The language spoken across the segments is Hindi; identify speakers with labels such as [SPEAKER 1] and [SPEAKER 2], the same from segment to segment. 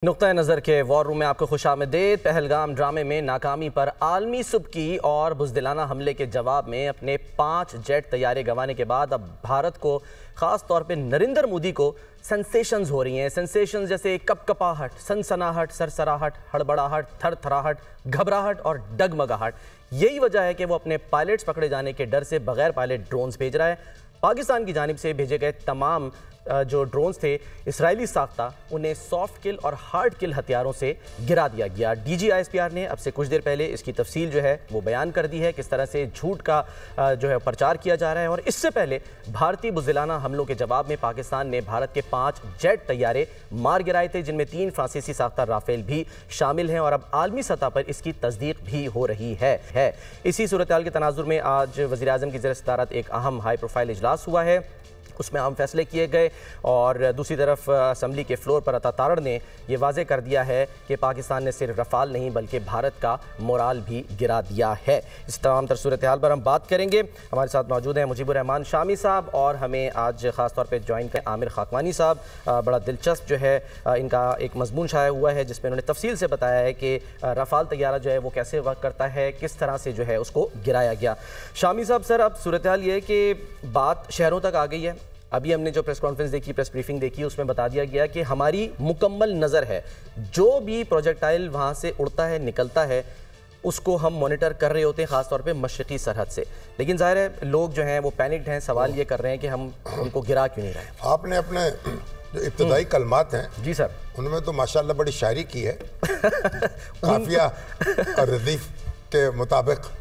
[SPEAKER 1] नुक्ता नज़र के वॉर रूम में आपको खुशामदीद। पहलगाम ड्रामे में नाकामी पर आलमी सुबकी और बुज़दिलाना हमले के जवाब में अपने 5 जेट तैयारे गंवाने के बाद अब भारत को, ख़ास तौर पे नरेंद्र मोदी को सेंसेशंस हो रही हैं। सेंसेशंस जैसे कपकपाहट, सनसनाहट, सरसराहट, हड़बड़ाहट, थरथराहट, घबराहट और डगमगाहट। यही वजह है कि वो अपने पायलट्स पकड़े जाने के डर से बगैर पायलट ड्रोन्स भेज रहा है। पाकिस्तान की जानिब से भेजे गए तमाम जो ड्रोन्स थे इसराइली साख्ता, उन्हें सॉफ्ट किल और हार्ड किल हथियारों से गिरा दिया गया। DGISPR ने अब से कुछ देर पहले इसकी तफसील जो है वो बयान कर दी है, किस तरह से झूठ का जो है प्रचार किया जा रहा है। और इससे पहले भारतीय बुज़दिलाना हमलों के जवाब में पाकिस्तान ने भारत के 5 जेट तैयारे मार गिराए थे, जिनमें 3 फ्रांसीसी साख्ता राफेल भी शामिल हैं। और अब आलमी सतह पर इसकी तस्दीक भी हो रही है। इसी सूरत हाल के तनाजुर में आज वज़ीर आज़म की ज़ेर सदारत एक अहम हाई प्रोफाइल इजलास हुआ है, उसमें अहम फैसले किए गए। और दूसरी तरफ असम्बली के फ्लोर पर अता तारड़ ने यह वाज़े कर दिया है कि पाकिस्तान ने सिर्फ रफ़ाल नहीं बल्कि भारत का मोराल भी गिरा दिया है। इस तमाम तर सूरत हाल पर हम बात करेंगे। हमारे साथ मौजूद हैं मुजीबुर रहमान शामी साहब, और हमें आज ख़ास तौर पर ज्वाइन करें आमिर खाकवानी साहब। बड़ा दिलचस्प जो है इनका एक मजमून शाया हुआ है, जिसमें उन्होंने तफसील से बताया है कि रफ़ाल तैयारा जो है वो कैसे वर्क करता है, किस तरह से जो है उसको गिराया गया। शामी साहब, सर अब सूरत हाल ये है कि बात शहरों तक आ गई है। अभी हमने जो प्रेस कॉन्फ्रेंस देखी, प्रेस ब्रीफिंग देखी, उसमें बता दिया गया कि हमारी मुकम्मल नज़र है, जो भी प्रोजेक्टाइल वहाँ से उड़ता है, निकलता है, उसको हम मॉनिटर कर रहे होते हैं, ख़ासतौर पे मशरक़ी सरहद से। लेकिन ज़ाहिर है लोग जो हैं वो पैनिक्ड हैं, सवाल ये कर रहे हैं कि हम उनको गिरा क्यों नहीं रहे।
[SPEAKER 2] आपने अपने जो इब्तदाई कलमात हैं
[SPEAKER 1] जी सर,
[SPEAKER 2] उनमें तो माशाल्लाह बड़ी शायरी की है काफिया और रदीफ के मुताबिक।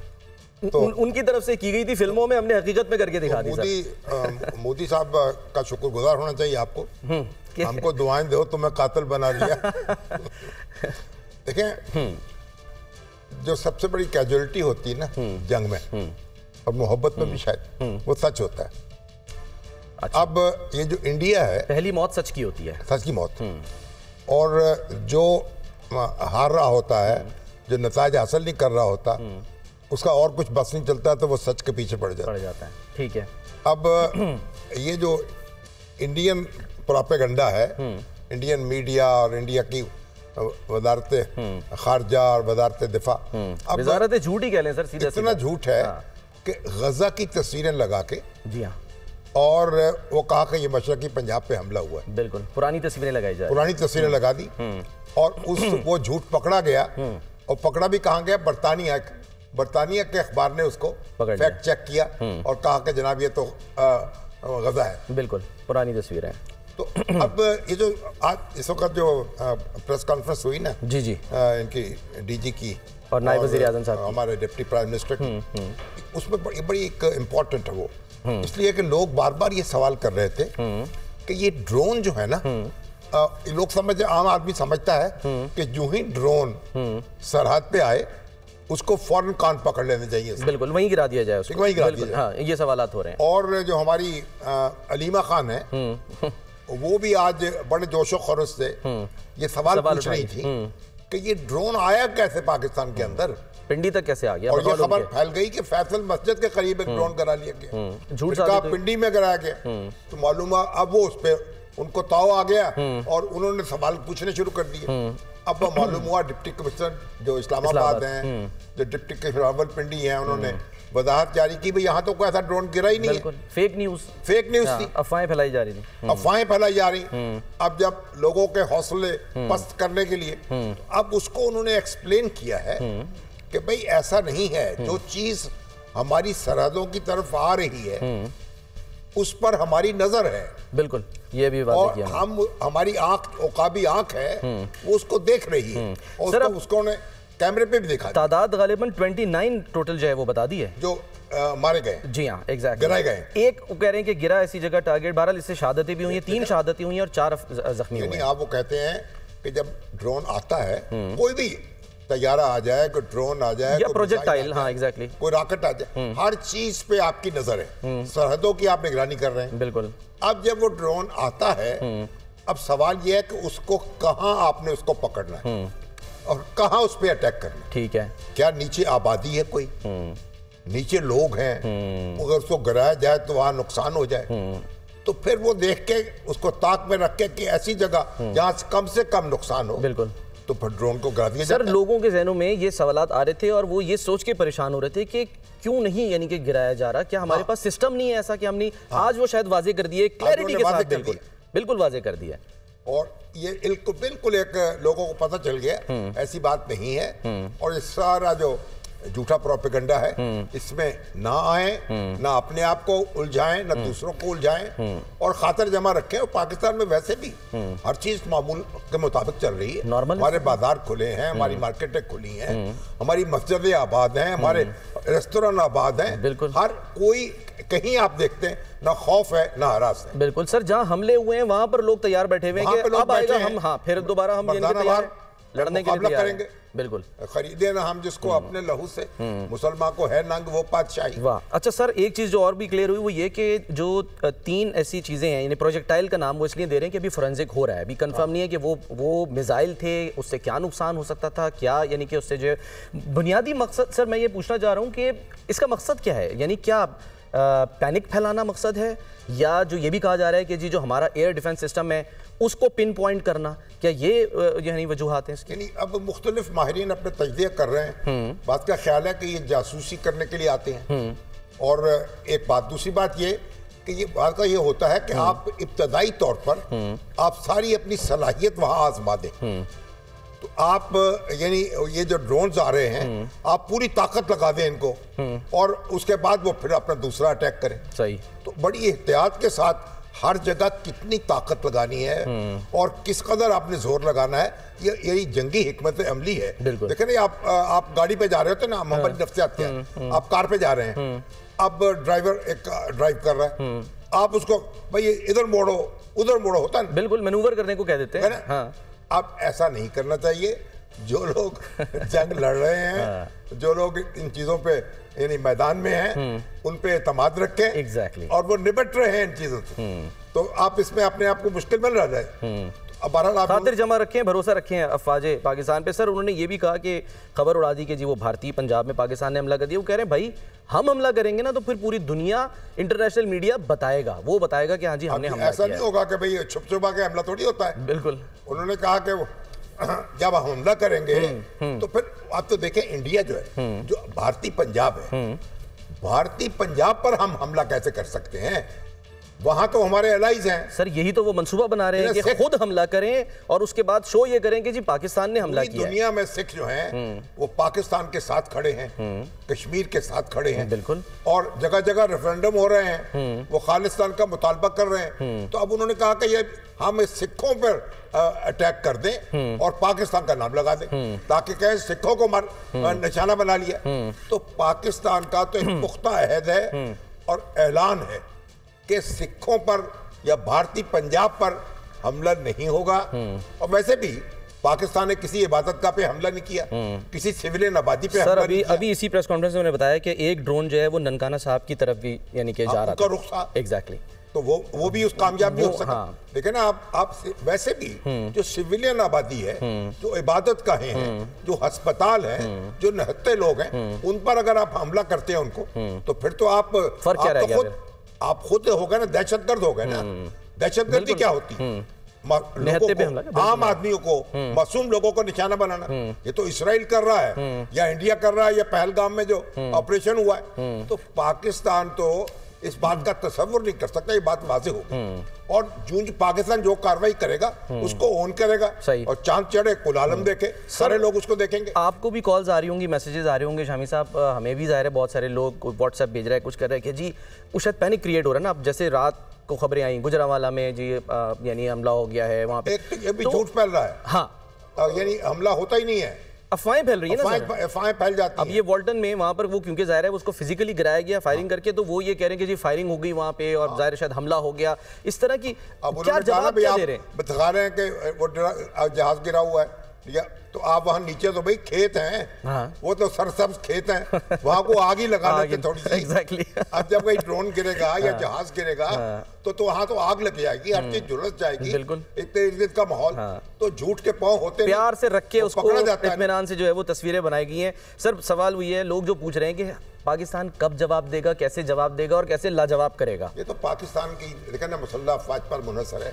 [SPEAKER 1] तो उनकी तरफ से की गई थी, फिल्मों में हमने हकीकत में करके दिखा दी।
[SPEAKER 2] मोदी साहब का शुक्रगुजार होना चाहिए आपको। हमको दुआएं दो तो मैं कातिल बना दिया। देखें, जो सबसे बड़ी कैजुअलिटी होती है ना जंग में और मोहब्बत में भी शायद, वो सच होता है। अच्छा। अब ये जो इंडिया है,
[SPEAKER 1] पहली मौत सच की होती है,
[SPEAKER 2] सच की मौत। और जो हार रहा होता है, जो नताज हासिल नहीं कर रहा होता, उसका और कुछ बस नहीं चलता, तो वो सच के पीछे पड़ जाता है।
[SPEAKER 1] ठीक है।
[SPEAKER 2] अब ये जो इंडियन प्रोपेगेंडा है, इंडियन मीडिया और इंडिया की वजारत खारजा और वजारत दिफा, अब
[SPEAKER 1] वजारत झूठ ही कह लें सर, सीधा
[SPEAKER 2] इतना झूठ है कि गजा की तस्वीरें लगा के,
[SPEAKER 1] जी हाँ,
[SPEAKER 2] और वो कहा कि ये मशरकी पंजाब पे हमला हुआ है।
[SPEAKER 1] बिल्कुल पुरानी तस्वीरें लगाई जाए,
[SPEAKER 2] पुरानी तस्वीरें लगा दी, और वो झूठ पकड़ा गया। और पकड़ा भी कहाँ गया? बरतानिया के अखबार ने उसको फैक्ट चेक किया और कहा कि जनाब ये तो गजा है।
[SPEAKER 1] बिल्कुल पुरानी तस्वीर है।
[SPEAKER 2] तो अब ये जो आज इस वक्त जो प्रेस कॉन्फ्रेंस हुई ना, जी इनकी DG की
[SPEAKER 1] और नायब वज़ीर आज़म साहब,
[SPEAKER 2] हमारे डिप्टी प्राइम मिनिस्टर की, उसमें बड़ी एक इम्पोर्टेंट है वो, इसलिए कि लोग बार बार ये सवाल कर रहे थे कि ये ड्रोन जो है ना, लोग समझे, आम आदमी समझता है कि जो ही ड्रोन सरहद पे आए उसको फौरन कान पकड़ लेने चाहिए,
[SPEAKER 1] बिल्कुल वहीं गिरा दिया जाए उसको,
[SPEAKER 2] वहीं गिरा दिया जाए।
[SPEAKER 1] हाँ, ये सवालात हो रहे हैं।
[SPEAKER 2] और जो हमारी अलीमा खान है, वो भी आज बड़े जोशो खरोश से ये सवाल पूछ रही थी कि ये ड्रोन आया कैसे पाकिस्तान के अंदर,
[SPEAKER 1] पिंडी तक कैसे आ गया।
[SPEAKER 2] और ये खबर फैल गई कि फैसल मस्जिद के करीब एक ड्रोन गिरा लिया गया, झूठ का पिंडी में गिराया गया। तो मालूम अब वो उस पर उनको ताव आ गया और उन्होंने सवाल पूछने शुरू कर दिए। अब मालूम हुआ डिप्टी कमिश्नर जो इस्लामाबाद हैं, जो डिप्टी कमिश्नर रावलपिंडी हैं, उन्होंने वजाहत जारी की, भाई यहाँ तो कोई ऐसा ड्रोन गिरा ही नहीं है।
[SPEAKER 1] फेक न्यूज
[SPEAKER 2] थी,
[SPEAKER 1] अफवाहें फैलाई जा रही थी,
[SPEAKER 2] अफवाहें फैलाई जा रही। अब जब लोगों के हौसले पस्त करने के लिए, अब उसको उन्होंने एक्सप्लेन किया है कि भाई ऐसा नहीं है, जो चीज हमारी सरहदों की तरफ आ रही है उस पर हमारी नजर है।
[SPEAKER 1] बिल्कुल, ये भी बात
[SPEAKER 2] और हम हमारी आंख, उकाबी आंख है, वो उसको देख रही है, और उसको ने कैमरे पे भी देखा।
[SPEAKER 1] तादाद गालिबन 29 टोटल जो है वो बता दी है
[SPEAKER 2] जो मारे गए।
[SPEAKER 1] जी हाँ, एग्जैक्टली,
[SPEAKER 2] गिराए गए।
[SPEAKER 1] एक कह रहे हैं कि गिरा ऐसी जगह टारगेट, 12 इससे शहादतें भी हुई हैं, 3 शहादतें हुई हैं और 4 जख्मी हुए हैं।
[SPEAKER 2] आप वो कहते हैं कि जब ड्रोन आता है, कोई भी तैयारा आ जाए, कोई ड्रोन आ जाए,
[SPEAKER 1] या प्रोजेक्टाइल, हाँ एग्जैक्टली,
[SPEAKER 2] कोई रॉकेट आ जाए, हर चीज पे आपकी नजर है, सरहदों की आप निगरानी कर रहे हैं।
[SPEAKER 1] बिल्कुल।
[SPEAKER 2] अब जब वो ड्रोन आता है, अब सवाल ये है कि उसको कहाँ आपने उसको पकड़ना है और कहाँ उस पर अटैक करना है।
[SPEAKER 1] ठीक है।
[SPEAKER 2] क्या नीचे आबादी है, कोई नीचे लोग हैं, अगर उसको गिराया जाए तो वहां नुकसान हो जाए, तो फिर वो देख के उसको ताक में रख के कि ऐसी जगह जहाँ कम से कम नुकसान हो,
[SPEAKER 1] बिल्कुल,
[SPEAKER 2] तो फिर ड्रोन को गिरा दिया
[SPEAKER 1] सर
[SPEAKER 2] जाता है।
[SPEAKER 1] लोगों के जहनों में ये सवालात आ रहे थे और वो ये सोच के परेशान हो रहे थे कि क्यों नहीं यानी कि गिराया जा रहा, क्या हमारे पास सिस्टम नहीं है ऐसा कि हमने आज वो शायद वाजे कर दिए क्लैरिटी के साथ, बिल्कुल बिल्कुल वाजे कर दिया।
[SPEAKER 2] और ये बिल्कुल एक लोगों को पता चल गया ऐसी बात नहीं है। और ये सारा जो झूठा प्रोपेगेंडा है इसमें ना आए, ना अपने आप को उलझाएं, ना दूसरों को उलझाएं और खातर जमा रखें। और पाकिस्तान में वैसे भी हर चीज मामूल के मुताबिक चल रही है। हमारे बाजार खुले हैं, हमारी मार्केटें खुली हैं, हमारी मस्जिदें आबाद हैं, हमारे रेस्टोरेंट आबाद हैं।
[SPEAKER 1] बिल्कुल,
[SPEAKER 2] हर कोई कहीं आप देखते हैं ना खौफ है ना हरास है।
[SPEAKER 1] बिल्कुल सर, जहां हमले हुए हैं वहां पर लोग तैयार बैठे हुए हैं कि अब आएगा हम, हाँ फिर दोबारा हम लड़ने के लिए
[SPEAKER 2] करेंगे।
[SPEAKER 1] बिल्कुल,
[SPEAKER 2] खरीदे ना हम जिसको अपने लहू से, मुसलमान को है नंग वो पातशाही।
[SPEAKER 1] वाह, अच्छा सर, एक चीज जो और भी क्लियर हुई वो ये कि जो 3 ऐसी चीजें हैं, यानी प्रोजेक्टाइल का नाम वो इसलिए दे रहे हैं कि अभी फोरेंसिक हो रहा है, अभी कंफर्म नहीं है कि वो मिसाइल थे, उससे क्या नुकसान हो सकता था, क्या यानी कि उससे जो बुनियादी मकसद सर मैं ये पूछना चाह रहा हूँ कि इसका मकसद क्या है, यानी क्या पैनिक फैलाना मकसद है, या जो ये भी कहा जा रहा है कि जी जो हमारा एयर डिफेंस सिस्टम है उसको पिन पॉइंट करना, क्या ये यानी वजूहात हैं इसकी?
[SPEAKER 2] अब मुख्तलिफ माहिरीन अपने तजज़िया कर रहे हैं। बात का ख्याल है कि ये जासूसी करने के लिए आते हैं। और एक बात, दूसरी बात ये कि ये बात का ये होता है कि आप इब्तदाई तौर पर आप सारी अपनी सलाहियत वहाँ आजमा दें। तो आप यानी ये जो ड्रोन्स आ रहे हैं आप पूरी ताकत लगा दें इनको और उसके बाद वो फिर अपना दूसरा अटैक करें।
[SPEAKER 1] सही, तो
[SPEAKER 2] बड़ी एहतियात के साथ हर जगह कितनी ताकत लगानी है और किस कदर आपने जोर लगाना है, यही जंगी हिकमत अमली है। देखें ना, आप गाड़ी पे जा रहे होते ना, मोहम्मद नफ्सियात के, आप कार पे जा रहे हैं, अब ड्राइवर एक ड्राइव कर रहा है, आप उसको भाई इधर मोड़ो उधर मोड़ो, होता है
[SPEAKER 1] बिल्कुल मैनूवर करने को कह देते हैं। हाँ।
[SPEAKER 2] अब ऐसा नहीं करना चाहिए। जो लोग जंग लड़ रहे हैं, जो लोग इन चीजों पे यानी मैदान में हैं, उन पे एतमाद रखें।
[SPEAKER 1] एग्जैक्टली।
[SPEAKER 2] और वो निपट रहे हैं इन चीजों से, तो आप इसमें अपने आप को मुश्किल में रह जाए।
[SPEAKER 1] खातिर जमा रखें, भरोसा रखें अफवाजे पाकिस्तान पे। सर उन्होंने ये भी कहा कि खबर उड़ा दी कि जी वो भारतीय पंजाब में पाकिस्तान ने हमला कर दिया। वो कह रहे हैं भाई हम हमला करेंगे ना तो फिर पूरी दुनिया, इंटरनेशनल मीडिया बताएगा, वो बताएगा कि हाँ जी हमने हमला किया।
[SPEAKER 2] ऐसा नहीं होगा कि भाई छुप छुपा के हमला थोड़ी होता है।
[SPEAKER 1] बिल्कुल,
[SPEAKER 2] उन्होंने कहा कि जब हम हमला करेंगे तो फिर आप तो देखें इंडिया जो है, जो भारतीय पंजाब है, भारतीय पंजाब पर हम हमला कैसे कर सकते हैं? वहां तो हमारे एलाइज हैं।
[SPEAKER 1] सर यही तो वो मंसूबा बना रहे हैं कि खुद हमला करें और उसके बाद शो ये करें कि जी पाकिस्तान ने हमला किया।
[SPEAKER 2] दुनिया में सिख जो हैं वो पाकिस्तान के साथ खड़े हैं, कश्मीर के साथ खड़े हैं।
[SPEAKER 1] बिल्कुल।
[SPEAKER 2] और जगह जगह रेफरेंडम हो रहे हैं, वो खालिस्तान का मुतालबा कर रहे हैं। तो अब उन्होंने कहा कि ये हम इस सिखों पर अटैक कर दें और पाकिस्तान का नाम लगा दें, ताकि कहें सिखों को निशाना बना लिया। तो पाकिस्तान का तो एक पुख्ता अहद है और ऐलान है कि सिखों पर या भारतीय पंजाब पर हमला नहीं होगा। और वैसे भी पाकिस्तान ने किसी इबादतगाह पे हमला नहीं किया, किसी सिविलियन आबादी पे हमला नहीं किया।
[SPEAKER 1] अभी इसी प्रेस कॉन्फ्रेंस में उन्होंने बताया कि एक ड्रोन जो है वो ननकाना साहब की तरफ भी यानी कि जा रहा था। एग्जैक्टली।
[SPEAKER 2] तो वो भी उस कामयाब नहीं हो सका। देखिए ना, आप वैसे भी जो सिविलियन आबादी है, जो इबादत गाहें हैं, जो अस्पताल हैं, जो निहत्ते लोग हैं, उन पर अगर आप हमला करते हैं उनको, तो फिर तो आप खुद हो गए ना दहशतगर्द हो गए ना। दहशतगर्दी क्या होती है? आम आदमियों को, मासूम लोगों को निशाना बनाना। ये तो इसराइल कर रहा है या इंडिया कर रहा है या पहलगाम में जो ऑपरेशन हुआ है। तो पाकिस्तान तो इस बात का तस्वुर नहीं कर सकता, ये बात वाज़ेह होगी। और जूंज पाकिस्तान जो कार्रवाई करेगा उसको ऑन करेगा और चांद चढ़े कुल आलम देखे, सारे लोग उसको देखेंगे।
[SPEAKER 1] आपको भी कॉल्स आ रही होंगी, मैसेजेस आ रहे होंगे शामी साहब, हमें भी जाहिर है बहुत सारे लोग व्हाट्सएप भेज रहे हैं, कुछ कर रहे हैं कि जी वो शायद पैनिक क्रिएट हो रहा है ना। अब जैसे रात को खबरें आई गुजरांवाला में जी यानी हमला हो गया है, वहाँ पे
[SPEAKER 2] ये भी झूठ फैल रहा है।
[SPEAKER 1] हाँ,
[SPEAKER 2] यानी हमला होता ही नहीं है,
[SPEAKER 1] अफवाहें फैल रही है ना,
[SPEAKER 2] अफवाहें फैल जाती हैं।
[SPEAKER 1] अब ये वॉल्टन में वहां पर वो क्योंकि जाहिर है उसको फिजिकली गिराया गया फायरिंग करके, तो वो ये कह रहे हैं कि जी फायरिंग हो गई वहां पे और जाहिर शायद हमला हो गया, इस तरह की क्या जवाब क्या दे रहे हैं?
[SPEAKER 2] बता रहे हैं कि वो जहाज गिरा हुआ है, या तो आप वहाँ नीचे तो भाई खेत हैं, वो तो सरसब्ज खेत हैं, वहाँ को आग ही लगा लेते थोड़ी सी।
[SPEAKER 1] एग्जैक्टली।
[SPEAKER 2] अब जब कोई ड्रोन गिरेगा या जहाज गिरेगा तो वहाँ तो आग लग जाएगी, हर चीज झुलस जाएगी।
[SPEAKER 1] बिल्कुल।
[SPEAKER 2] इतने इर्द का माहौल, तो झूठ के पांव होते
[SPEAKER 1] प्यार से रख के उसको इत्मीनान से जो है वो तस्वीरें बनाई गई हैं। सर सवाल हुई है, लोग जो पूछ रहे हैं कि पाकिस्तान कब जवाब देगा, कैसे जवाब देगा और कैसे लाजवाब करेगा?
[SPEAKER 2] ये तो पाकिस्तान की लेकिन ना मुसल्लह अफवाज पर मुनहसर है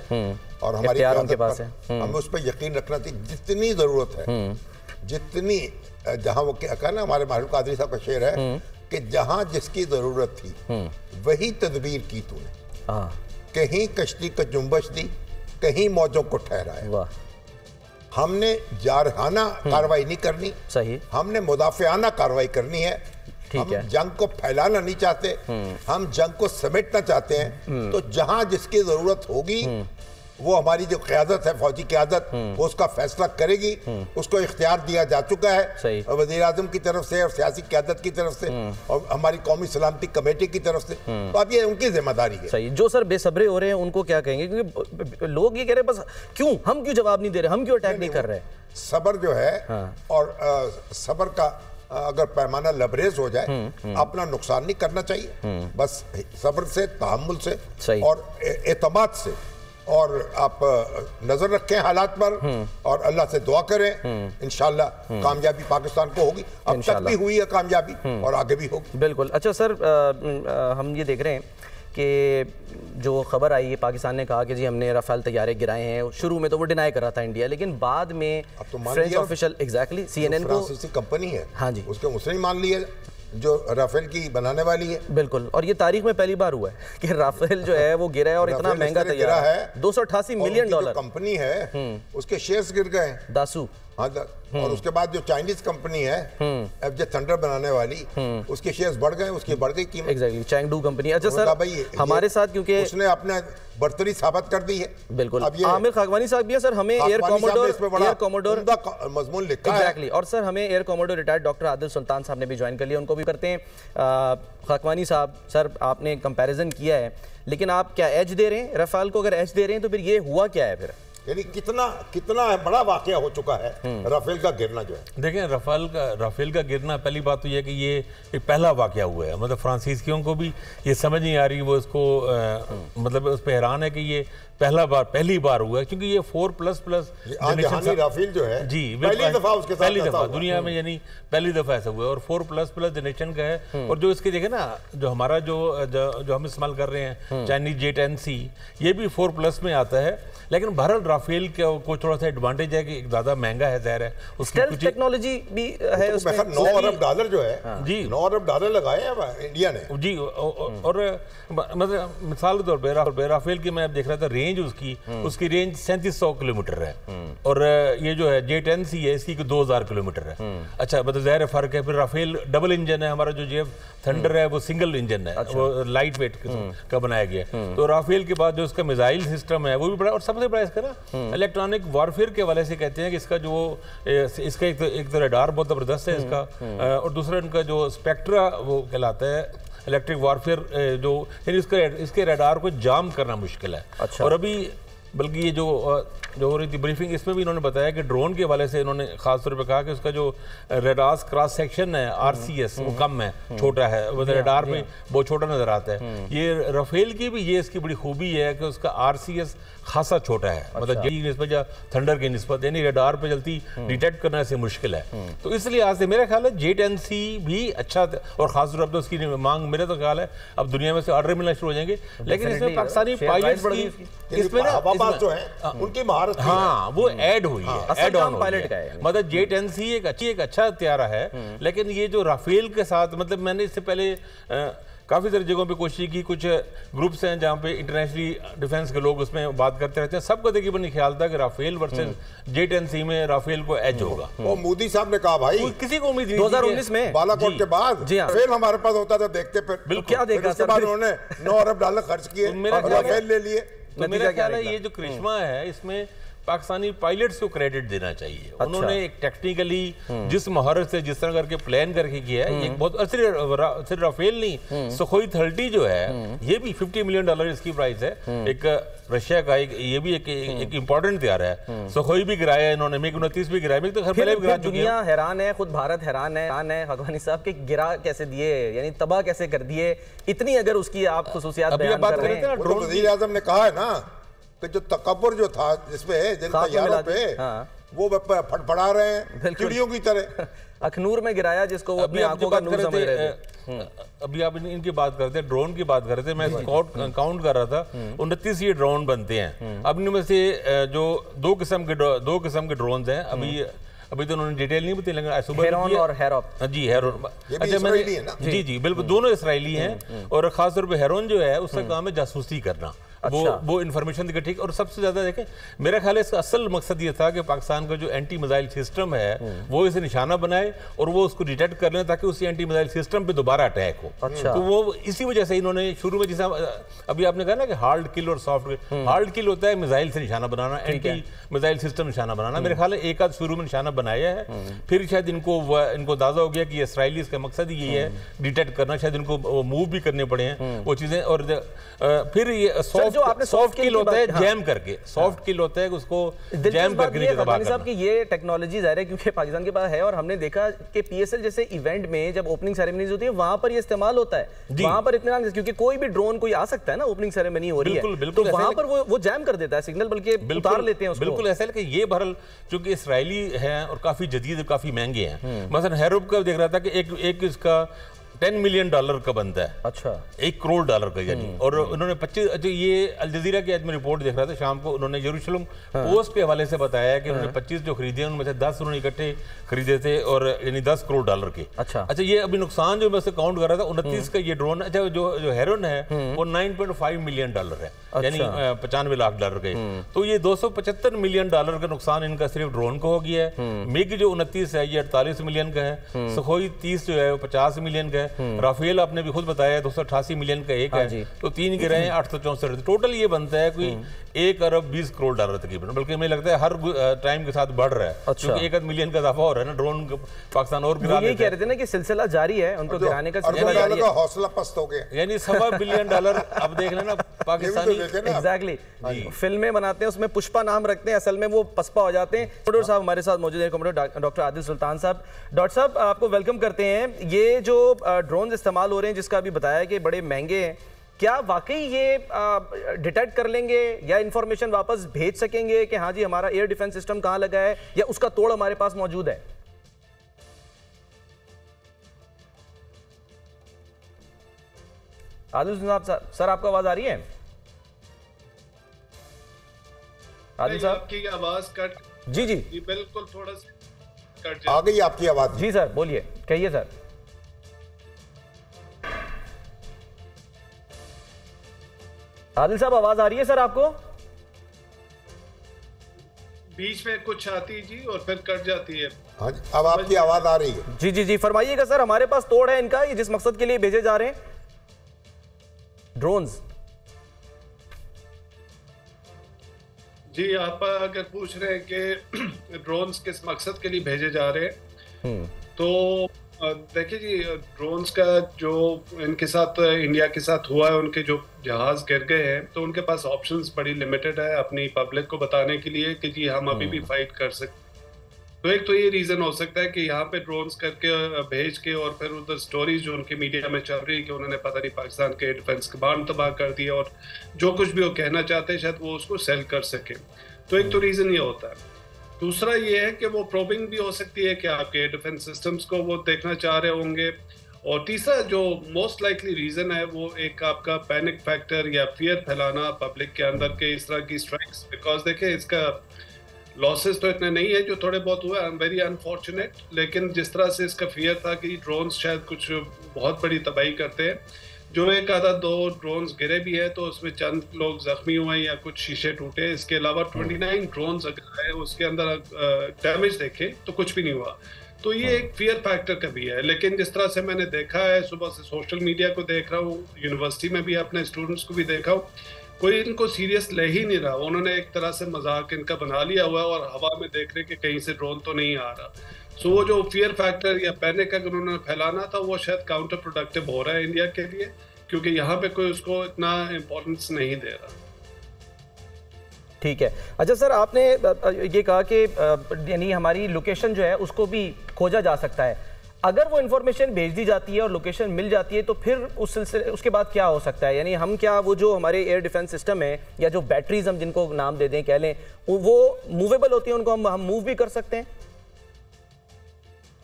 [SPEAKER 2] और हमारी
[SPEAKER 1] उनके पास है।
[SPEAKER 2] हमें उस पर यकीन रखना चाहिए जितनी जरूरत है, जितनी जहाँ वो क्या ना हमारे माहरुल कादरी साहब का शेर है कि जहाँ जिसकी जरूरत थी वही तदबीर की तूने, कहीं कश्ती को जुम्बश दी, कहीं मौजों को ठहराया। हमने जारहाना कार्रवाई नहीं करनी, सही, हमने मुदाफियाना कार्रवाई करनी है। हम जंग को फैलाना नहीं चाहते, हम जंग को समेटना चाहते हैं। तो जहां जिसकी जरूरत होगी वो हमारी जो क़यादत है, फौजी क़यादत, वो उसका फैसला करेगी। उसको इख्तियार दिया जा चुका है वज़ीर आज़म की तरफ से और सियासी क़यादत की तरफ से और हमारी कौमी सलामती कमेटी की तरफ से। तो अब ये उनकी जिम्मेदारी है।
[SPEAKER 1] सही। जो सर बेसब्रे हो रहे हैं उनको क्या कहेंगे? क्योंकि लोग ये कह रहे हैं बस क्यों हम क्यों जवाब नहीं दे रहे, हम क्यों अटैक नहीं कर रहे?
[SPEAKER 2] सब्र जो है और सब्र का अगर पैमाना लबरेज हो जाए, अपना नुकसान नहीं करना चाहिए। बस सब्र से, तहम्मुल से और एतमाद से, और आप नजर रखें हालात पर और अल्लाह से दुआ करें। इंशाल्लाह कामयाबी पाकिस्तान को होगी। अब तक भी हुई है कामयाबी और आगे भी होगी।
[SPEAKER 1] बिल्कुल। अच्छा सर, हम ये देख रहे हैं कि जो खबर आई है, पाकिस्तान ने कहा कि जी हमने राफेल तैयारे गिराए हैं। शुरू में तो वो डिनाई कर रहा था इंडिया, लेकिन बाद में फ्रेंच ऑफिशियल एग्जैक्टली CNN को,
[SPEAKER 2] फ्रांसीसी कंपनी है,
[SPEAKER 1] हाँ जी,
[SPEAKER 2] उसके उसने मान लिया जो राफेल की बनाने वाली है।
[SPEAKER 1] बिल्कुल। और ये तारीख में पहली बार हुआ है कि राफेल जो है वो गिरा है और इतना महंगा तैयार है, $288 मिलियन।
[SPEAKER 2] कंपनी है उसके शेयर्स गिर गए, दासू। हाँ, और उसके बाद जो चाइनीज कंपनी है FJ थंडर बनाने वाली, उसके शेयर्स बढ़ गए, उसकी बढ़ गई कीमत।
[SPEAKER 1] Exactly, Chengdu company. अच्छा सर, भाई हमारे साथ क्योंकि
[SPEAKER 2] उसने अपने बर्तरी साबित कर दी है।
[SPEAKER 1] बिल्कुल। अब आमिर खागवानी साहब भी है सर, हमें एयर कोमोडोर
[SPEAKER 2] मजमून लिखा है।
[SPEAKER 1] एग्जैक्टली। और सर हमें air commodore retired doctor Adil Sultan sahab ने भी ज्वाइन कर लिया, उनको भी करते हैं। खागवानी साहब, सर आपने कंपैरिजन किया है, लेकिन आप क्या एज दे रहे हैं राफेल को? अगर एज दे रहे हैं तो फिर ये हुआ क्या है फिर?
[SPEAKER 2] यानी कितना बड़ा वाकया हो चुका है राफेल का गिरना जो है।
[SPEAKER 3] देखें, राफेल का गिरना, पहली बात तो यह कि ये एक पहला वाकया हुआ है। मतलब फ्रांसीसियों को भी ये समझ नहीं आ रही, वो इसको मतलब उस पर हैरान है कि ये पहली बार हुआ है, क्योंकि ये 4++
[SPEAKER 2] राफेल जो है
[SPEAKER 3] जी पहली दफा दुनिया में, यानी पहली दफा ऐसा हुआ है। और 4++ जनरेशन का है। और जो इसके देखे ना, जो हमारा जो हम इस्तेमाल कर रहे हैं चाइनीज J-10C, ये भी 4+ में आता है। लेकिन बहरहाल राफेल को थोड़ा सा एडवांटेज है कि ज़्यादा महंगा है, ज़ाहिर है उसकी कुछ
[SPEAKER 1] टेक्नोलॉजी भी है उसमें।
[SPEAKER 2] $9 अरब जो है जी, $9 अरब लगाए हैं इंडिया ने जी।
[SPEAKER 3] और मतलब मिसाल के तौर पर राफेल की मैं देख रहा था, रेंज उसकी रेंज 3700 किलोमीटर है। और ये जो है J-10C है, इसकी 2000 किलोमीटर है। अच्छा, मतलब ज़ाहिर फर्क है। फिर राफेल डबल इंजन है, हमारा जो JF थंडर है वो सिंगल इंजन है। अच्छा। वो लाइट वेट का बनाया गया है। तो राफेल के बाद जो इसका मिसाइल सिस्टम है वो भी बड़ा, और सबसे बड़ा इसका ना इलेक्ट्रॉनिक वॉरफेयर के हवाले से कहते हैं कि इसका जो इसका एक तो रडार बहुत ज़बरदस्त है इसका, और दूसरा इनका जो स्पेक्ट्रा वो कहलाता है इलेक्ट्रिक वॉरफेयर, जो इसके रडार को जाम करना मुश्किल है। अच्छा। और अभी बल्कि ये जो हो रही थी ब्रीफिंग, इसमें भी इन्होंने बताया कि ड्रोन के हवाले से इन्होंने खासतौर पर कहा कि उसका जो रडार क्रॉस सेक्शन है RCS वो कम है, छोटा है, मतलब रडार में बहुत छोटा नजर आता है। ये राफेल की भी ये इसकी बड़ी खूबी है कि उसका RCS खासा छोटा है। अच्छा। मतलब जी निस्बत या थंडर की निस्बत, यानी रडार पे जल्दी डिटेक्ट करना से मुश्किल है। तो इसलिए आज से मेरा ख्याल है J-10C भी अच्छा, और खासतौर पर उसकी मांग मेरा तो ख्याल है अब दुनिया में से ऑर्डर मिलना शुरू हो जाएंगे। लेकिन इसमें पाकिस्तानी पायलट्स की इसमें ना जो है उनकी महारत, हाँ, वो ऐड हुई है, ऐड ऑन पायलट का है। मतलब J-10C एक अच्छा हथियार है। लेकिन ये जो राफेल के साथ, मतलब मैंने इससे पहले काफ़ी सारी जगहों पे कोशिश की, कुछ ग्रुप्स हैं जहाँ पे इंटरनेशनली डिफेंस के लोग उसमें बात करते रहते हैं, सबका तकरीबन ख्याल था कि राफेल वर्सेस J-10C में राफेल को एज होगा।
[SPEAKER 2] वो मोदी साहब ने कहा भाई,
[SPEAKER 3] किसी को उम्मीद नहीं
[SPEAKER 1] 2019 में
[SPEAKER 2] बालाकोट के बाद राफेल हमारे पास होता था, देखते फिर
[SPEAKER 1] क्या देखा।
[SPEAKER 2] उसके बाद उन्होंने $9 अरब खर्च किए, राफेल ले लिए।
[SPEAKER 3] तो मेरा ख्याल है ये जो करिश्मा है इसमें पाकिस्तानी पायलट्स को क्रेडिट देना चाहिए। अच्छा। उन्होंने एक टेक्निकली जिस महारत से जिस तरह करके प्लान करके किया है, ये बहुत, सिर्फ राफेल नहीं, सुखोई 30 जो है ये भी $50 मिलियन इसकी प्राइस है। एक रशिया का ये भी एक इंपॉर्टेंट हथियार है। सुखोई भी गिराया इन्होंने, MiG-29 भी गिराया, तो घर पहले भी गिरा चुके हैं।
[SPEAKER 1] दुनिया हैरान है, खुद भारत हैरान है खागवानी साहब के गिरा कैसे दिए, यानी तबाह कैसे कर दिए, इतनी अगर उसकी आप खुसूसियात बयान कर रहे हैं।
[SPEAKER 2] वज़ीर आज़म ने कहा है ना कि जो तकब्बुर जो था इसमें तैयारों पे, वो फड़फड़ा रहे हैं चिड़ियों की तरह।
[SPEAKER 1] अखनूर में गिराया जिसको वो अपनी आंखों का नूर समझ रहे थे।
[SPEAKER 3] अभी आप इनकी बात करते हैं, ड्रोन की बात कर रहे थे, मैं काउंट कर रहा था, 29 ये ड्रोन बनते हैं। अब इनमें से जो दो किस्म के ड्रोन हैं, अभी तो उन्होंने डिटेल नहीं बताई, लेकिन सुबह
[SPEAKER 1] हेरॉन और हेरॉप।
[SPEAKER 3] जी हेरॉन, अच्छा मैंने जी बिल्कुल दोनों इसराइली हैं, और खासतौर पे हेरॉन जो है उसका काम है जासूसी करना। अच्छा। वो इन्फॉर्मेशन ठीक, और सबसे ज्यादा देखें मेरा ख्याल है इसका असल मकसद ये था कि पाकिस्तान का जो एंटी मिसाइल सिस्टम है वो इसे निशाना बनाए और वो उसको डिटेक्ट कर लें ताकि उसी एंटी मिसाइल सिस्टम पे दोबारा अटैक हो। अच्छा। तो वो इसी वजह से इन्होंने शुरू में, जैसे अभी आपने कहा ना कि हार्ड किल और सॉफ्ट, हार्ड किल होता है मिसाइल से निशाना बनाना, एंटी मिसाइल सिस्टम निशाना बनाना। मेरे ख्याल है एक आध शुरू में निशाना बनाया है, फिर शायद इनको अंदाजा हो गया कि इसराइली का मकसद ही ये है डिटेक्ट करना, शायद इनको मूव भी करने पड़े हैं वो चीजें। और फिर ये
[SPEAKER 1] जो आपने
[SPEAKER 3] सॉफ्ट किल होता है जैम करके, सॉफ्ट किल होता है उसको जैम करके तबाह करना।
[SPEAKER 1] साहब कि ये टेक्नोलॉजी ज़ाहिर है क्योंकि पाकिस्तान के पास है, और हमने देखा कि पीएसएल जैसे इवेंट में जब ओपनिंग सेरेमनीज होती है वहां पर ये इस्तेमाल होता है, वहां पर इत्मीनान, क्योंकि कोई भी ड्रोन कोई आ सकता है ना, ओपनिंग सेरेमनी हो रही है तो वहां पर वो जैम कर देता है सिग्नल, बल्कि उतार लेते हैं उसको।
[SPEAKER 3] बिल्कुल ऐसा है कि ये बहरहाल चूंकि इसराइली है और काफी जदीद, काफी महंगे हैं। मसलन हेरोप का देख रहा था कि एक इसका $10 मिलियन का बनता है। अच्छा, $1 करोड़ का यानी। और उन्होंने 25, अच्छा ये अल जज़ीरा की आज मैं रिपोर्ट देख रहा था शाम को, उन्होंने यरूशलेम पोस्ट के हवाले से बताया कि उन्होंने 25 जो खरीदे उनमें से 10 उन्होंने इकट्ठे खरीदे थे, और यानी $10 करोड़ के। अच्छा, ये अभी नुकसान जो मैं उससे काउंट कर रहा था 29 का ये ड्रोन। अच्छा, जो हेरोइन है वो $9.5 मिलियन है, यानी $95 लाख के। तो ये $275 मिलियन का नुकसान इनका सिर्फ ड्रोन को हो गया है। मिग जो 29 है ये 48 मिलियन का है, सुखोई 30 जो है वो 50 मिलियन का है, राफेल आपने भी खुद बताया 288 मिलियन का एक है, तो 3 गिरे हैं 864। टोटल ये बनता है कोई $1 अरब 20 करोड़ तकरीबन, बल्कि मुझे लगता है हर टाइम के साथ बढ़ रहा है। अच्छा। क्योंकि 1 मिलियन का इजाफा हो रहा है ना, ड्रोन पाकिस्तान और गिरा
[SPEAKER 1] ये कह रहे थे ना कि सिलसिला जारी है, उनको गिराने का
[SPEAKER 2] हौसला पस्त हो गया,
[SPEAKER 3] यानी $1.25 बिलियन अब देख लेना पाकिस्तानी।
[SPEAKER 1] एग्जैक्टली, फिल्में बनाते हैं उसमें पुष्पा नाम रखते हैं, असल में वो पस्पा हो जाते हैं। कमोडोर साहब हमारे साथ मौजूद है, कमोडोर डॉक्टर आदिल सुल्तान साहब। डॉक्टर साहब आपको वेलकम करते हैं। ये जो ड्रोन इस्तेमाल हो रहे हैं जिसका अभी बताया कि बड़े महंगे हैं, क्या वाकई ये डिटेक्ट कर लेंगे या इंफॉर्मेशन वापस भेज सकेंगे कि हाँ जी हमारा एयर डिफेंस सिस्टम कहाँ लगा है, या उसका तोड़ हमारे पास मौजूद है? आदिल साहब, सर आपको आवाज आ रही है? आदिल साहब
[SPEAKER 4] आपकी आवाज कट,
[SPEAKER 1] जी
[SPEAKER 4] बिल्कुल थोड़ा सा कट
[SPEAKER 2] आ गई आपकी आवाज।
[SPEAKER 1] जी सर बोलिए, कहिए सर। आदिल साहब आवाज आ रही है सर आपको?
[SPEAKER 4] बीच में कुछ आती जी और फिर कट जाती है।
[SPEAKER 2] हाँ जी, अब आपकी आवाज आ रही है।
[SPEAKER 1] जी फरमाइएगा सर। हमारे पास तोड़ है इनका, ये जिस मकसद के लिए भेजे जा रहे हैं ड्रोन्स।
[SPEAKER 4] जी आप अगर पूछ रहे हैं कि ड्रोन्स किस मकसद के लिए भेजे जा रहे हैं, तो देखिए जी, ड्रोन्स का जो इनके साथ इंडिया के साथ हुआ है, उनके जो जहाज गिर गए हैं तो उनके पास ऑप्शंस बड़ी लिमिटेड है अपनी पब्लिक को बताने के लिए कि जी हम अभी भी फाइट कर सकते। तो एक तो ये रीजन हो सकता है कि यहाँ पे ड्रोन्स करके भेज के और फिर उधर स्टोरीज जो उनके मीडिया में चल रही है कि उन्होंने पता नहीं पाकिस्तान के डिफेंस कमांड तबाह कर दिया, और जो कुछ भी वो कहना चाहते हैं शायद वो उसको सेल कर सके। तो एक तो रीजन ये होता है। दूसरा ये है कि वो प्रोबिंग भी हो सकती है कि आपके डिफेंस सिस्टम्स को वो देखना चाह रहे होंगे। और तीसरा जो मोस्ट लाइकली रीजन है वो एक आपका पैनिक फैक्टर या फियर फैलाना पब्लिक के अंदर के इस तरह की स्ट्राइक्स। बिकॉज देखिए इसका लॉसेस तो इतने नहीं है, जो थोड़े बहुत हुए, आई एम वेरी अनफॉर्चुनेट, लेकिन जिस तरह से इसका फियर था कि ड्रोन्स शायद कुछ बहुत बड़ी तबाही करते हैं, जो एक आधा 2 ड्रोन्स गिरे भी है तो उसमें चंद लोग जख्मी हुए या कुछ शीशे टूटे। इसके अलावा 29 ड्रोन्स अगर है उसके अंदर डैमेज देखे तो कुछ भी नहीं हुआ। तो ये एक फियर फैक्टर का भी है। लेकिन जिस तरह से मैंने देखा है, सुबह से सोशल मीडिया को देख रहा हूँ, यूनिवर्सिटी में भी अपने स्टूडेंट्स को भी देखा हूँ, कोई इनको सीरियस ले ही नहीं रहा। उन्होंने एक तरह से मजाक इनका बना लिया हुआ है और हवा में देख रहे कि कहीं से ड्रोन तो नहीं आ रहा। सो वो जो फियर फैक्टर या पैनिक अगर उन्होंने फैलाना था वो शायद काउंटर प्रोडक्टिव हो रहा है इंडिया के लिए, क्योंकि यहाँ पे कोई उसको इतना इम्पोर्टेंस नहीं दे रहा।
[SPEAKER 1] ठीक है। अच्छा सर, आपने ये कहा कि यानी हमारी लोकेशन जो है उसको भी खोजा जा सकता है। अगर वो इन्फॉर्मेशन भेज दी जाती है और लोकेशन मिल जाती है तो फिर उस सिलसिले उसके बाद क्या हो सकता है? यानी हम क्या वो जो हमारे एयर डिफेंस सिस्टम है या जो बैटरीज हम जिनको नाम दे दें कह लें वो मूवेबल होती है, उनको हम मूव भी कर सकते हैं?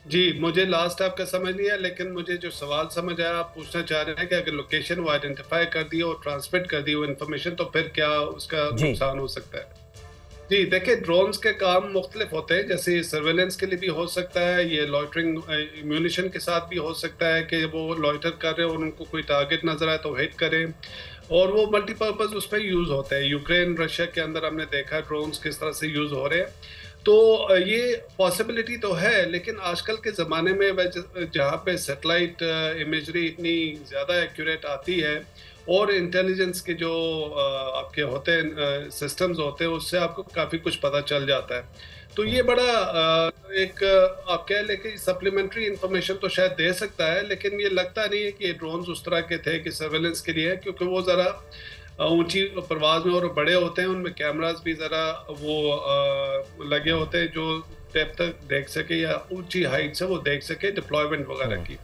[SPEAKER 4] जी, मुझे लास्ट आपका समझ नहीं है, लेकिन मुझे जो सवाल समझ आया, आप पूछना चाह रहे हैं कि अगर लोकेशन वो आइडेंटिफाई कर दी और ट्रांसमिट कर दी वो इन्फॉर्मेशन तो फिर क्या उसका नुकसान हो सकता है? जी देखिए, ड्रोन्स के काम मुख्तलिफ होते हैं, जैसे सर्वेलेंस के लिए भी हो सकता है, ये लॉइटरिंग म्यूनिशन के साथ भी हो सकता है कि वो लॉइटर कर रहे हैं और उनको कोई टारगेट नजर आए तो हिट करें, और वो मल्टीपर्पज़ उस पर यूज़ होते हैं। यूक्रेन रशिया के अंदर हमने देखा ड्रोन्स किस तरह से यूज़ हो रहे हैं, तो ये पॉसिबिलिटी तो है, लेकिन आजकल के ज़माने में जहाँ पे सैटेलाइट इमेजरी इतनी ज़्यादा एक्यूरेट आती है और इंटेलिजेंस के जो आपके होते हैं सिस्टम्स होते हैं, उससे आपको काफ़ी कुछ पता चल जाता है। तो ये बड़ा एक आप कह लें कि सप्लीमेंट्री इंफॉर्मेशन तो शायद दे सकता है, लेकिन ये लगता नहीं है कि ये ड्रोन्स उस तरह के थे कि सर्वेलेंस के लिए है, क्योंकि वो ज़रा ऊंची परवाज में और बड़े होते हैं, उनमें कैमरास भी ज़रा वो लगे होते हैं जो डेप्थ तक देख सके या ऊंची हाइट से वो देख सके डिप्लॉयमेंट वगैरह की।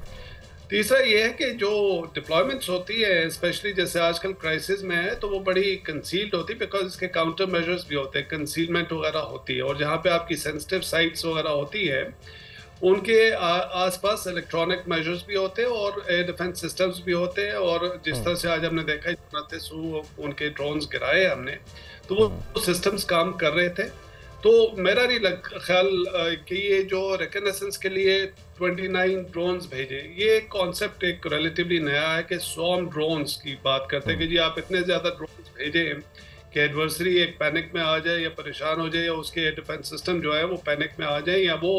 [SPEAKER 4] तीसरा ये है कि जो डिप्लॉयमेंट्स होती है, स्पेशली जैसे आजकल क्राइसिस में है, तो वो बड़ी कंसील्ड होती है, बिकॉज इसके काउंटर मेजर्स भी होते हैं, कंसीलमेंट वगैरह होती है, और जहाँ पे आपकी सेंसिटिव साइट्स वगैरह होती है उनके आसपास इलेक्ट्रॉनिक मेजर्स भी होते हैं और एयर डिफेंस सिस्टम्स भी होते हैं, और जिस तरह से आज हमने देखा उनके ड्रोन्स गिराए हमने, तो वो सिस्टम्स काम कर रहे थे। तो मेरा नहीं ख्याल कि ये जो रिकनेसेंस के लिए 29 ड्रोन्स भेजे, ये कॉन्सेप्ट एक रिलेटिवली नया है कि स्वॉर्म ड्रोन्स की बात करते हैं कि जी आप इतने ज़्यादा ड्रोन्स भेजें कि एडवर्सरी एक पैनिक में आ जाए या परेशान हो जाए, या उसके डिफेंस सिस्टम जो है वो पैनिक में आ जाए या वो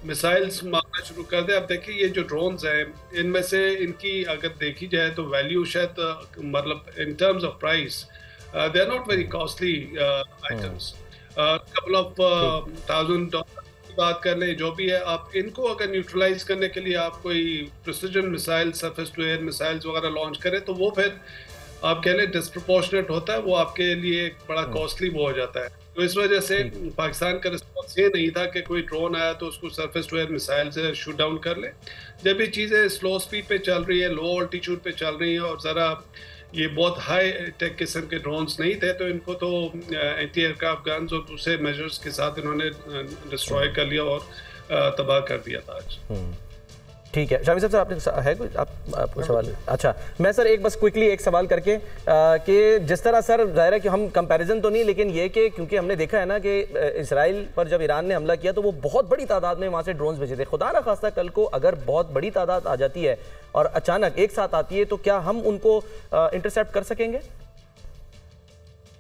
[SPEAKER 4] मिसाइल्स मारना शुरू कर दे। अब देखिए ये जो ड्रोन्स हैं, इनमें से इनकी अगर देखी जाए तो वैल्यू शायद मतलब in terms of price they are not very costly items, couple of $1,000 की बात कर लें, जो भी है, आप इनको अगर न्यूट्रलाइज करने के लिए आप कोई precision missile, surface to air missiles वगैरह लॉन्च करें तो वो फिर आप कह लें डिस्प्रपोर्शनेट होता है, वो आपके लिए एक बड़ा कॉस्टली वो हो जाता है। तो इस वजह से पाकिस्तान का रिस्पॉन्स ये नहीं था कि कोई ड्रोन आया तो उसको सरफेस टू एयर मिसाइल से शूट डाउन कर ले। जब ये चीज़ें स्लो स्पीड पे चल रही है, लो ऑल्टीट्यूड पे चल रही हैं और ज़रा ये बहुत हाई टेक किस्म के ड्रोन्स नहीं थे, तो इनको तो एंटी एयरक्राफ्ट गन्स और दूसरे मेजर्स के साथ इन्होंने डिस्ट्रॉय कर लिया और तबाह कर दिया था आज।
[SPEAKER 1] ठीक है, शामी साहब, आपने है कुछ आपको सवाल? अच्छा, मैं सर एक बस क्विकली एक सवाल करके कि जिस तरह सर जाहिर है कि हम कंपैरिजन तो नहीं, लेकिन ये कि क्योंकि हमने देखा है ना कि इसराइल पर जब ईरान ने हमला किया तो वो बहुत बड़ी तादाद में वहाँ से ड्रोन्स भेजे थे। खुदा ना खास्ता कल को अगर बहुत बड़ी तादाद आ जाती है और अचानक एक साथ आती है तो क्या हम उनको इंटरसेप्ट कर सकेंगे?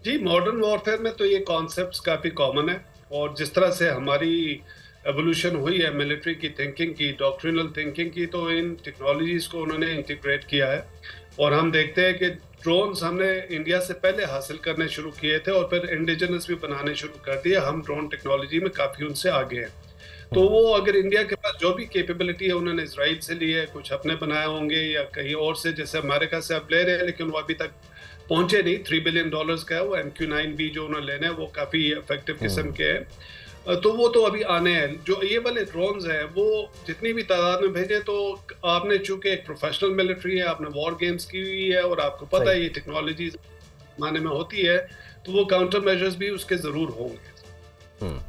[SPEAKER 4] जी, मॉडर्न वॉरफेयर में तो ये कॉन्सेप्ट्स काफ़ी कॉमन है, और जिस तरह से हमारी एवोल्यूशन हुई है मिलिट्री की थिंकिंग की, डॉक्ट्रिनल थिंकिंग की, तो इन टेक्नोलॉजीज़ को उन्होंने इंटीग्रेट किया है। और हम देखते हैं कि ड्रोन्स हमने इंडिया से पहले हासिल करने शुरू किए थे और फिर इंडिजिनस भी बनाने शुरू कर दिए। हम ड्रोन टेक्नोलॉजी में काफ़ी उनसे आगे हैं। तो वो अगर इंडिया के पास जो भी कैपेबिलिटी है उन्होंने इसराइल से ली है, कुछ अपने बनाए होंगे या कहीं और से, जैसे अमेरिका से अब ले रहे हैं, लेकिन वो अभी तक पहुंचे नहीं। $3 बिलियन का है वो MQ-9B जो उन्होंने लेने हैं, वो काफ़ी इफेक्टिव किस्म के हैं, तो वो तो अभी आने हैं। जो ये वाले ड्रोन्स हैं वो जितनी भी तादाद में भेजे, तो आपने चूंकि एक प्रोफेशनल मिलिट्री है, आपने वॉर गेम्स की हुई है और आपको पता है ये टेक्नोलॉजी माने में होती है, तो वो काउंटर मेजर्स भी उसके ज़रूर होंगे।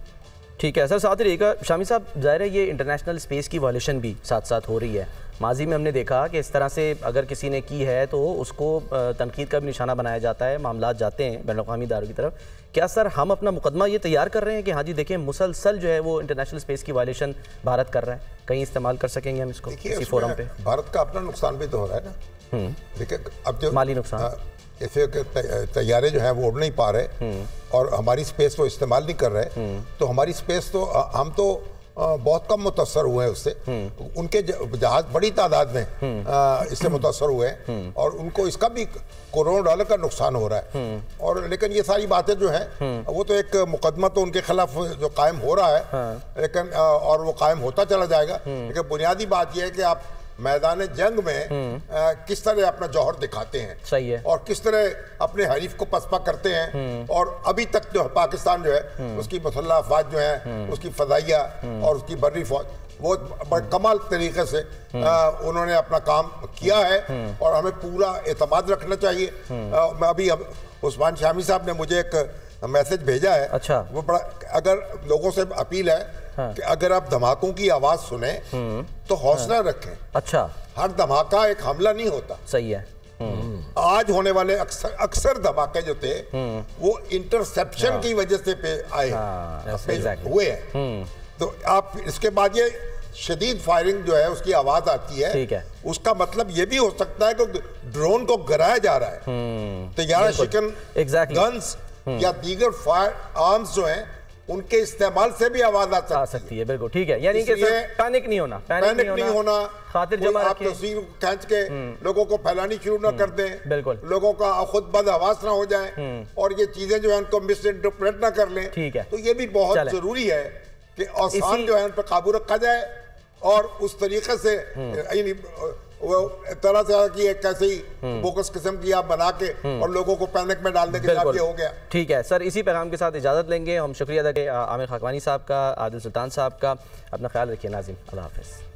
[SPEAKER 1] ठीक है सर, साथ ही रहेगा शामी साहब, जाहिर है ये इंटरनेशनल स्पेस की वायलेशन भी साथ साथ हो रही है। माजी में हमने देखा कि इस तरह से अगर किसी ने की है तो उसको तनकीद का भी निशाना बनाया जाता है, मामला जाते हैं बैनुल-अक़वामी इदारों की तरफ। क्या सर हम अपना मुकदमा ये तैयार कर रहे हैं कि हाँ जी देखें मुसलसल जो है वो इंटरनेशनल स्पेस की वायलेशन भारत कर रहा है, कहीं इस्तेमाल कर सकेंगे हम इसको किसी फोरम पे?
[SPEAKER 2] भारत का अपना नुकसान भी तो हो रहा है ना। देखिए अब जो
[SPEAKER 1] माली नुकसान,
[SPEAKER 2] ऐसे तैयारे जो हैं वो उड़ नहीं पा रहे और हमारी स्पेस वो इस्तेमाल नहीं कर रहे, तो हमारी स्पेस तो हम तो बहुत कम मुतासर हुए हैं उससे। उनके जहाज बड़ी तादाद में इससे मुतासर हुए हैं और उनको इसका भी करोड़ों डॉलर का नुकसान हो रहा है। और लेकिन ये सारी बातें जो हैं वो तो एक मुकदमा तो उनके खिलाफ जो कायम हो रहा है, लेकिन और वो कायम होता चला जाएगा। लेकिन बुनियादी बात यह है कि आप मैदान जंग में किस तरह अपना जौहर दिखाते हैं।
[SPEAKER 1] सही है।
[SPEAKER 2] और किस तरह अपने हरीफ को पसपा करते हैं। और अभी तक जो है पाकिस्तान जो है उसकी मुसल्लह अफवाज जो है, उसकी फदाइया और उसकी बर्री फौज, वो बड़े कमाल तरीके से उन्होंने अपना काम किया है और हमें पूरा एतमाद रखना चाहिए। मैं अभी उस्मान शामी साहब ने मुझे एक मैसेज भेजा है।
[SPEAKER 1] अच्छा।
[SPEAKER 2] वो बड़ा, अगर लोगों से अपील है कि अगर आप धमाकों की आवाज सुने तो हौसला रखें।
[SPEAKER 1] अच्छा।
[SPEAKER 2] हर धमाका एक हमला नहीं होता।
[SPEAKER 1] सही है।
[SPEAKER 2] आज होने वाले अक्सर धमाके जो थे वो इंटरसेप्शन की वजह से आए हुए हैं। तो आप इसके बाद ये शदीद फायरिंग जो है उसकी आवाज आती है,
[SPEAKER 1] ठीक है,
[SPEAKER 2] उसका मतलब ये भी हो सकता है कि ड्रोन को गिराया जा रहा है। तैयारा शिकन गन्स या दीगर फायर आर्म्स जो हैं उनके इस्तेमाल से भी आवाज आ सकती है।
[SPEAKER 1] बिल्कुल ठीक है। यानी कि पैनिक नहीं होना,
[SPEAKER 2] पैनिक नहीं होना,
[SPEAKER 1] खातिर जमा
[SPEAKER 2] आप तस्वीर खींच के लोगों को फैलानी शुरू ना कर दें।
[SPEAKER 1] बिल्कुल।
[SPEAKER 2] लोगों का खुद बदहवास ना हो जाए और ये चीजें जो है उनको मिस इंटरप्रेट ना कर लें।
[SPEAKER 1] ठीक है।
[SPEAKER 2] तो ये भी बहुत जरूरी है कि औसान जो है उन पर काबू रखा जाए और उस तरीके से वो तरह तरह की एक ऐसी बोकस किस्म की आप बना के और लोगों को पैनिक में डालने के साथ ये हो गया।
[SPEAKER 1] ठीक है सर, इसी पैगाम के साथ इजाज़त लेंगे। हम शुक्रिया अदा करें आमिर खाकवानी साहब का, आदिल सुल्तान साहब का। अपना ख्याल रखिए नाज़रीन, अल्लाह हाफ़िज़।